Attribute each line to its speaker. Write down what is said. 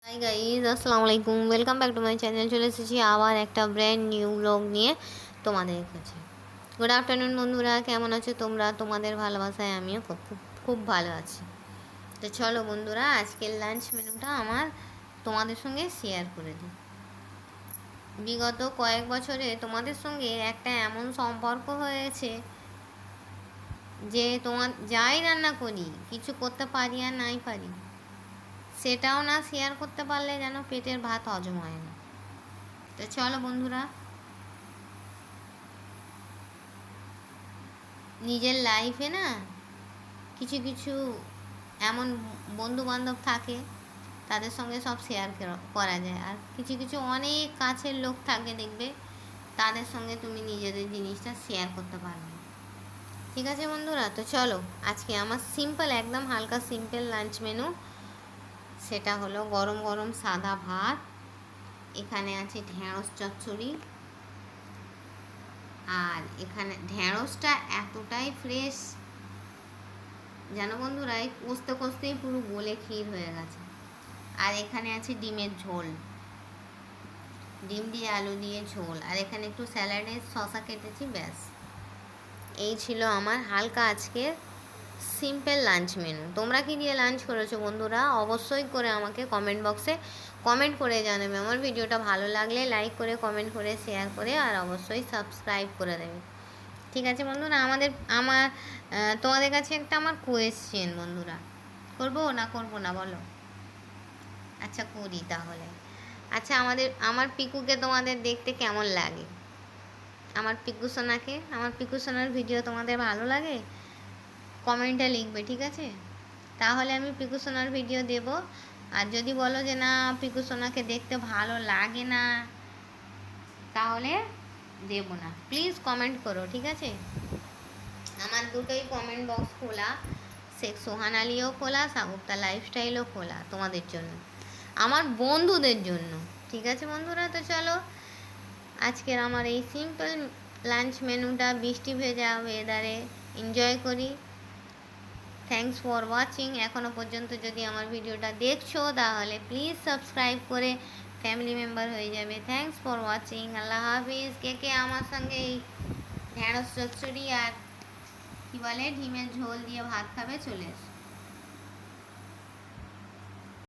Speaker 1: Hi guys, আসসালামু আলাইকুম। Welcome back to my channel. চলে এসেছি আবার একটা ব্র্যান্ড নিউ ব্লগ নিয়ে তোমাদের কাছে। গুড আফটারনুন বন্ধুরা, কেমন আছো তোমরা? তোমাদের ভালোবাসায় আমিও খুব খুব খুব ভালো আছি। তো চলো বন্ধুরা, আজকের লাঞ্চ মেনুটা আমার তোমাদের সঙ্গে শেয়ার করে দিই। বিগত কয়েক বছরে তোমাদের সঙ্গে একটা এমন সম্পর্ক হয়েছে যে তোমার যাই রান্না করি, কিছু করতে পারি আর নাই পারি, সেটাও না শেয়ার করতে পারলে যেন পেটের ভাত হজম হয় না। তো চলো বন্ধুরা, নিজের লাইফে না কিছু কিছু এমন বন্ধু বান্ধব থাকে, তাদের সঙ্গে সব শেয়ার করা যায়। আর কিছু কিছু অনেক কাছের লোক থাকে, দেখবে তাদের সঙ্গে তুমি নিজেদের জিনিসটা শেয়ার করতে পারবে। ঠিক আছে বন্ধুরা, তো চলো আজকে আমার সিম্পল, একদম হালকা সিম্পল লাঞ্চ মেনু। সেটা হলো গরম গরম সাদা ভাত, এখানে আছে ঢেঁড়স চচ্চড়ি, আর এখানে ঢেঁড়সটা এতটাই ফ্রেশ যেন বন্ধুরা এই কষতে কষতেই পুরো গলে ক্ষীর হয়ে গেছে। আর এখানে আছে ডিমের ঝোল, ডিম দিয়ে আলু দিয়ে ঝোল, আর এখানে একটু স্যালাডের শসা কেটেছি, ব্যাস। এই ছিল আমার হালকা আজকের সিম্পল লাঞ্চ মেনু। তোমরা কি দিয়ে লাঞ্চ করেছো বন্ধুরা? অবশ্যই করে আমাকে কমেন্ট বক্সে কমেন্ট করে জানাবে। আমার ভিডিওটা ভালো লাগলে লাইক করে, কমেন্ট করে, শেয়ার করে, আর অবশ্যই সাবস্ক্রাইব করে দেবে। ঠিক আছে বন্ধুরা, আমার তোমাদের কাছে একটা আমার কোয়েশ্চেন বন্ধুরা, করবো না করবো না বলো? আচ্ছা করি তাহলে। আচ্ছা, আমার পিকুকে তোমাদের দেখতে কেমন লাগে? আমার পিকু সোনাকে, আমার পিকু সোনার ভিডিও তোমাদের ভালো লাগে? কমেন্টে লিখবে, ঠিক আছে? তাহলে আমি পিকু সোনার ভিডিও দেব। আর যদি বলো যে না, পিকু সোনাকে দেখতে ভালো লাগে না, তাহলে দেব না। প্লিজ কমেন্ট করো, ঠিক আছে? আমার দুটোই কমেন্ট বক্স খোলা, শেখ সোহান আলীও খোলা, সাগুপ্তা লাইফস্টাইলও খোলা তোমাদের জন্য, আমার বন্ধুদের জন্য। ঠিক আছে বন্ধুরা, তো চলো আজকের আমার এই সিম্পল লাঞ্চ মেনুটা বৃষ্টি ভেজা ওয়েদারে এনজয় করি। Thanks for watching. এখনও পর্যন্ত যদি আমার ভিডিওটা দেখছো তাহলে প্লিজ সাবস্ক্রাইব করে ফ্যামিলি মেম্বার হয়ে যাবে। Thanks for watching. আল্লাহ হাফিজ। কে কে আমার সঙ্গে এই ঢেঁড়স চচ্চড়ি আর কী বলে ডিমের ঝোল দিয়ে ভাত খাবে, চলে এসো।